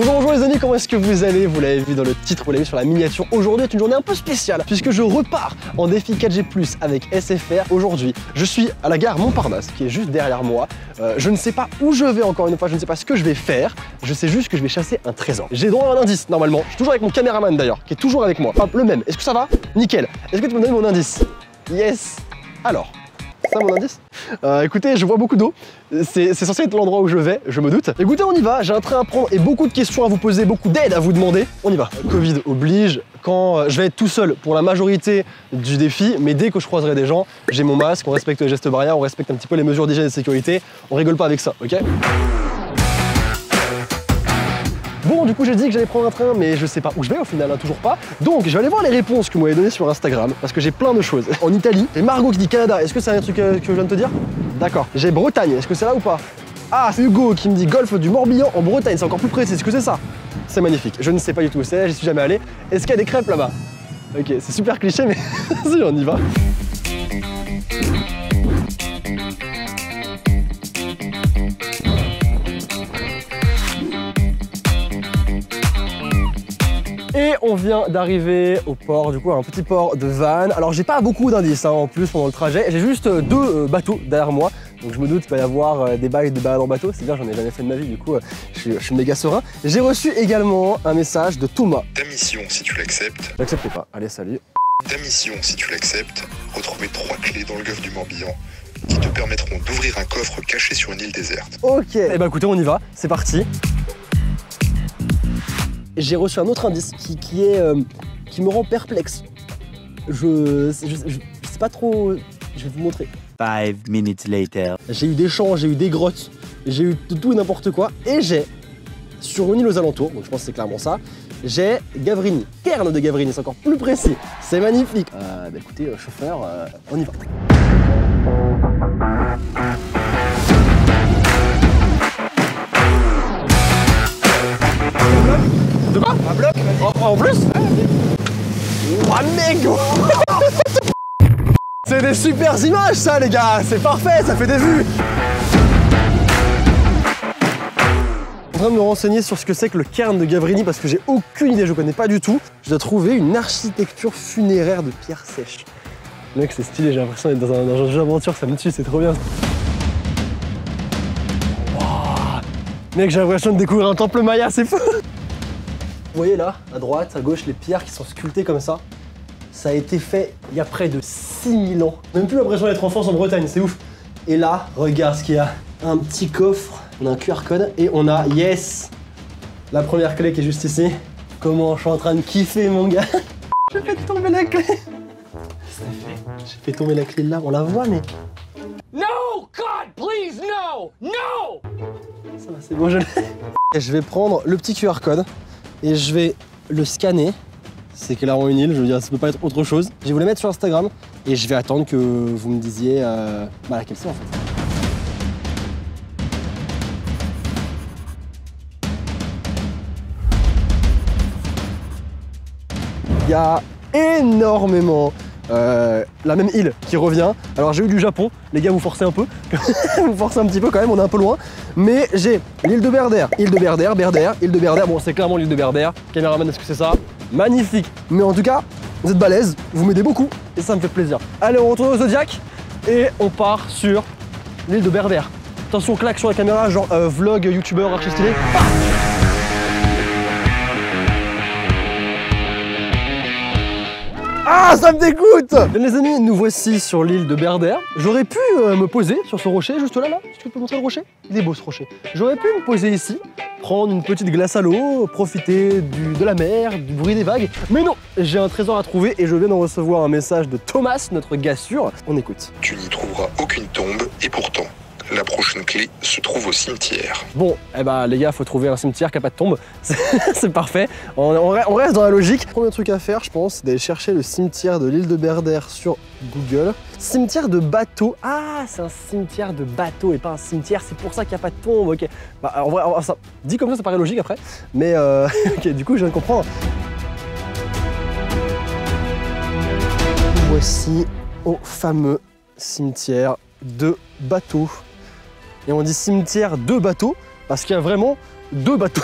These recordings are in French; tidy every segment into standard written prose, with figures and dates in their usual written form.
Bonjour les amis, comment est-ce que vous allez? Vous l'avez vu dans le titre, vous l'avez vu sur la miniature. Aujourd'hui est une journée un peu spéciale puisque je repars en défi 4G+ avec SFR. Aujourd'hui, je suis à la gare Montparnasse qui est juste derrière moi. Je ne sais pas où je vais encore une fois, je ne sais pas ce que je vais faire. Je sais juste que je vais chasser un trésor. J'ai droit à un indice normalement. Je suis toujours avec mon caméraman d'ailleurs, qui est toujours avec moi. Hop, le même. Est-ce que ça va? Nickel. Est-ce que tu peux me donner mon indice? Yes. Alors. C'est ça mon indice? Écoutez, je vois beaucoup d'eau. C'est censé être l'endroit où je vais, je me doute. Écoutez, on y va, j'ai un train à prendre et beaucoup de questions à vous poser, beaucoup d'aide à vous demander. On y va. Covid oblige, quand je vais être tout seul pour la majorité du défi, mais dès que je croiserai des gens, j'ai mon masque, on respecte les gestes barrières, on respecte un petit peu les mesures d'hygiène et de sécurité, on rigole pas avec ça, ok? Bon, du coup, j'ai dit que j'allais prendre un train, mais je sais pas où je vais au final, hein, toujours pas. Donc, je vais aller voir les réponses que vous m'avez données sur Instagram, parce que j'ai plein de choses. En Italie, et Margot qui dit Canada, est-ce que c'est un truc que je viens de te dire? D'accord. J'ai Bretagne, est-ce que c'est là ou pas? Ah, c'est Hugo qui me dit golfe du Morbihan en Bretagne, c'est encore plus précis, est-ce que c'est ça? C'est magnifique, je ne sais pas du tout où c'est, j'y suis jamais allé. Est-ce qu'il y a des crêpes là-bas? Ok, c'est super cliché, mais si, on y va. Et on vient d'arriver au port, du coup un petit port de Vannes. Alors j'ai pas beaucoup d'indices en plus pendant le trajet, j'ai juste deux bateaux derrière moi. Donc je me doute qu'il va y avoir des bails de balade en bateau, c'est bien, j'en ai jamais fait de ma vie, du coup je suis méga serein. J'ai reçu également un message de Thomas. Ta mission, si tu l'acceptes. J'accepte pas, allez salut. Ta mission, si tu l'acceptes, retrouver 3 clés dans le golfe du Morbihan qui te permettront d'ouvrir un coffre caché sur une île déserte. Ok, et bah écoutez, on y va, c'est parti. J'ai reçu un autre indice qui me rend perplexe. Je sais pas trop, je vais vous montrer. 5 minutes later. J'ai eu des champs, j'ai eu des grottes, j'ai eu de tout et n'importe quoi. Et j'ai, sur une île aux alentours, donc je pense que c'est clairement ça, j'ai Gavrini, cairn de Gavrini, c'est encore plus précis. C'est magnifique. Bah écoutez, chauffeur, on y va. De quoi? Un bloc? En plus? Ouah mec! C'est des super images ça les gars! C'est parfait, ça fait des vues! Je suis en train de me renseigner sur ce que c'est que le cairn de Gavrini parce que j'ai aucune idée, je connais pas du tout. Je dois trouver une architecture funéraire de pierre sèche. Mec c'est stylé, j'ai l'impression d'être dans un jeu d'aventure, ça me tue, c'est trop bien. Wow. Mec j'ai l'impression de découvrir un temple maya, c'est fou! Vous voyez là, à droite, à gauche, les pierres qui sont sculptées comme ça. Ça a été fait il y a près de 6000 ans. J'ai même plus l'impression d'être en France, en Bretagne, c'est ouf. Et là, regarde ce qu'il y a. Un petit coffre, on a un QR code et on a, yes, la première clé qui est juste ici. Comment je suis en train de kiffer mon gars. J'ai fait tomber la clé. J'ai fait tomber la clé là, on la voit mais... No! God, please, no! No! Ça va, c'est bon, je l'ai. Je vais prendre le petit QR code. Et je vais le scanner. C'est clairement une île, je veux dire, ça peut pas être autre chose. Je vais vous le mettre sur Instagram et je vais attendre que vous me disiez laquelle c'est en fait. Il y a énormément la même île qui revient. Alors j'ai eu du Japon, les gars vous forcez un peu, vous forcez un petit peu quand même, on est un peu loin. Mais j'ai l'île de Berdère, île de Berdère, île de Berdère, bon c'est clairement l'île de Berdère. Caméraman, est-ce que c'est ça? Magnifique. Mais en tout cas, vous êtes balèze, vous m'aidez beaucoup et ça me fait plaisir. Allez, on retourne au Zodiac et on part sur l'île de Berdère. Attention, claque sur la caméra, genre vlog, youtubeur, archi stylé. Ah, ça me dégoûte! Les amis, nous voici sur l'île de Berdère. J'aurais pu me poser sur ce rocher, juste là. Est-ce que tu peux montrer le rocher? Il est beau ce rocher. J'aurais pu me poser ici, prendre une petite glace à l'eau, profiter de la mer, du bruit des vagues. Mais non, j'ai un trésor à trouver et je viens de recevoir un message de Thomas, notre gars sûr. On écoute. Tu n'y trouveras aucune tombe et pourtant, la prochaine clé se trouve au cimetière. Bon, eh ben les gars, faut trouver un cimetière qui n'a pas de tombe. C'est parfait. On reste dans la logique. Premier truc à faire, je pense, c'est d'aller chercher le cimetière de l'île de Berdère sur Google. Cimetière de bateau. Ah, c'est un cimetière de bateau et pas un cimetière. C'est pour ça qu'il n'y a pas de tombe. Ok. Bah, en vrai, ça, dit comme ça paraît logique après. Mais ok, du coup, je viens de comprendre. Voici au fameux cimetière de bateau. Et on dit cimetière de bateaux parce qu'il y a vraiment 2 bateaux.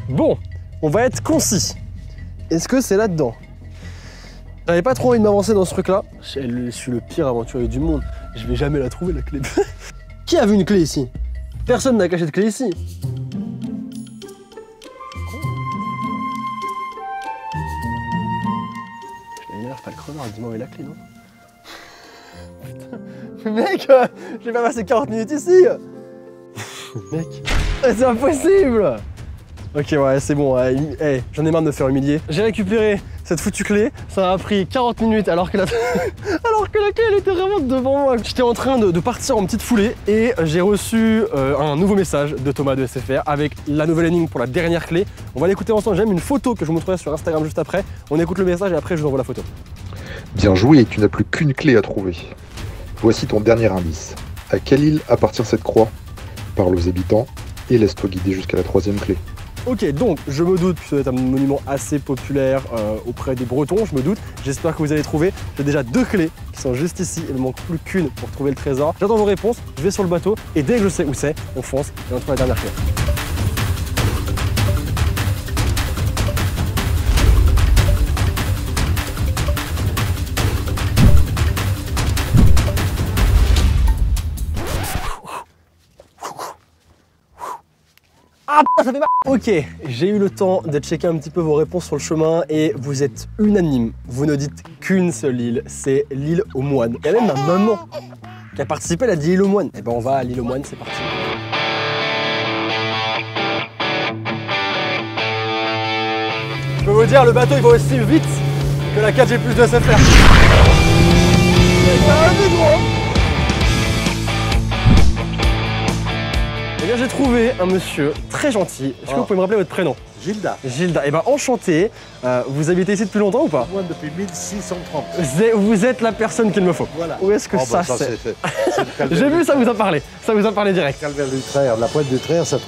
Bon, on va être concis. Est-ce que c'est là-dedans? J'avais pas trop envie de m'avancer dans ce truc-là. Je suis le pire aventurier du monde. Je vais jamais la trouver, la clé. Qui a vu une clé ici? Personne n'a caché de clé ici. Je l'ai énervé pas le crevard, dis-moi où est la clé, non? Putain, mec, j'ai pas passé 40 minutes ici. Mec, c'est impossible. Ok, ouais, c'est bon, hey, j'en ai marre de me faire humilier. J'ai récupéré cette foutue clé, ça a pris 40 minutes alors que la, alors que la clé elle était vraiment devant moi. J'étais en train de partir en petite foulée et j'ai reçu un nouveau message de Thomas de SFR avec la nouvelle énigme pour la dernière clé. On va l'écouter ensemble, j'ai même une photo que je vous montrerai sur Instagram juste après. On écoute le message et après je vous envoie la photo. Bien joué, tu n'as plus qu'une clé à trouver. Voici ton dernier indice. À quelle île appartient cette croix? Parle aux habitants et laisse-toi guider jusqu'à la 3e clé. Ok, donc je me doute que ça doit être un monument assez populaire auprès des Bretons, je me doute. J'espère que vous allez trouver. J'ai déjà 2 clés qui sont juste ici. Il ne manque plus qu'une pour trouver le trésor. J'attends vos réponses, je vais sur le bateau et dès que je sais où c'est, on fonce et on trouve la dernière clé. Ah, ça fait mal. Ok, j'ai eu le temps de checker un petit peu vos réponses sur le chemin et vous êtes unanime. Vous ne dites qu'une seule île, c'est l'île aux moines. Il y a même ma maman qui a participé, elle a dit île aux moines. Et ben on va à l'île aux moines, c'est parti. Je peux vous dire, le bateau il va aussi vite que la 4G+ de SFR. Eh bien, j'ai trouvé un monsieur très gentil. Est-ce que vous pouvez me rappeler votre prénom? Gilda. Gilda. Eh ben enchanté. Vous habitez ici depuis longtemps ou pas? Moi depuis 1630. Vous êtes la personne qu'il me faut. Voilà. Où est-ce que ça c'est? J'ai vu, ça vous a parlé. Ça vous a parlé direct. Calvaire du Traire. La pointe du Traire, ça se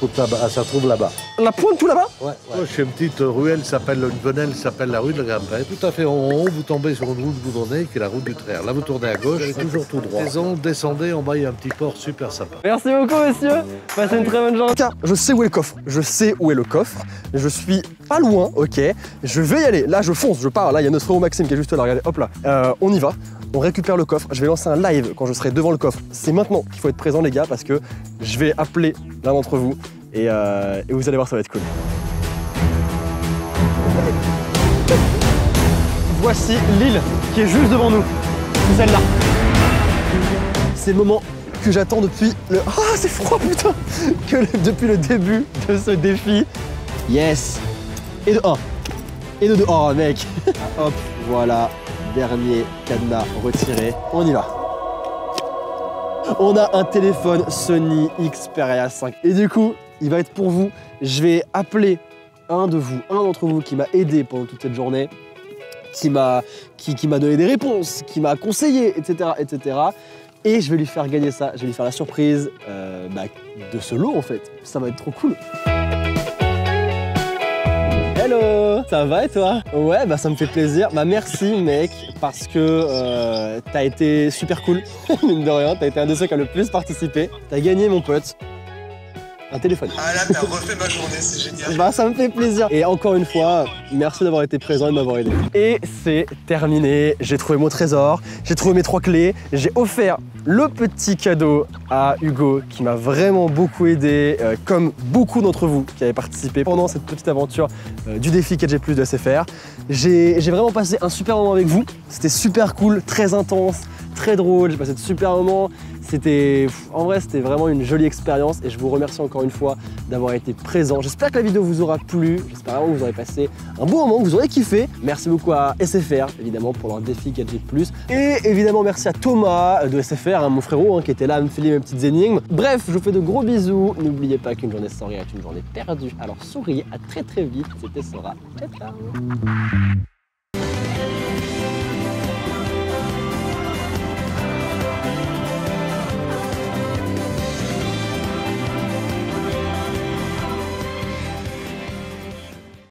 trouve là-bas. La pointe tout là-bas? Ouais. Moi, je suis une petite ruelle, une venelle, s'appelle la rue de la Grande-Traire. Tout à fait en haut, vous tombez sur une route goudronnée qui est la route du Traire. Là, vous tournez à gauche, vous allez toujours tout droit. Descendez, en bas, il y a un petit port super sympa. Merci beaucoup, monsieur. Passez une très bonne journée. Je sais où est le coffre. Je sais où est le coffre. Je suis pas loin, ok. Je vais y aller. Là, je fonce, je pars. Là, il y a notre frérot Maxime qui est juste là. Regardez, hop là. On y va. On récupère le coffre. Je vais lancer un live quand je serai devant le coffre. C'est maintenant qu'il faut être présent, les gars, parce que je vais appeler l'un d'entre vous et vous allez voir, ça va être cool. Voici l'île qui est juste devant nous. Celle-là. C'est le moment que j'attends depuis le... Ah, c'est froid, putain! Depuis le début de ce défi. Yes! Et de 1. Et de 2. Oh, mec! Hop, voilà. Dernier cadenas retiré. On y va. On a un téléphone Sony Xperia 5. Et du coup, il va être pour vous. Je vais appeler un d'entre vous qui m'a aidé pendant toute cette journée, qui m'a donné des réponses, qui m'a conseillé, etc., etc. Et je vais lui faire gagner ça, je vais lui faire la surprise de ce lot en fait. Ça va être trop cool. Hello, ça va et toi? Ouais, bah ça me fait plaisir. Bah merci mec, parce que t'as été super cool, mine de rien. T'as été un de ceux qui a le plus participé. T'as gagné mon pote un téléphone. Ah là, t'as refait ma journée, c'est génial. Bah ça me fait plaisir. Et encore une fois, merci d'avoir été présent et de m'avoir aidé. Et c'est terminé, j'ai trouvé mon trésor, j'ai trouvé mes 3 clés, j'ai offert le petit cadeau à Hugo qui m'a vraiment beaucoup aidé, comme beaucoup d'entre vous qui avez participé pendant cette petite aventure du défi 4G+ de SFR. J'ai vraiment passé un super moment avec vous, c'était super cool, très intense, très drôle, j'ai passé de super moments. En vrai, c'était vraiment une jolie expérience et je vous remercie encore une fois d'avoir été présent. J'espère que la vidéo vous aura plu, j'espère vraiment que vous aurez passé un bon moment, que vous aurez kiffé. Merci beaucoup à SFR, évidemment, pour leur défi 4G+. Et évidemment, merci à Thomas de SFR, mon frérot, qui était là à me filer mes petites énigmes. Bref, je vous fais de gros bisous. N'oubliez pas qu'une journée sans rire est une journée perdue. Alors souriez, à très vite. C'était Sora. Ciao, ciao.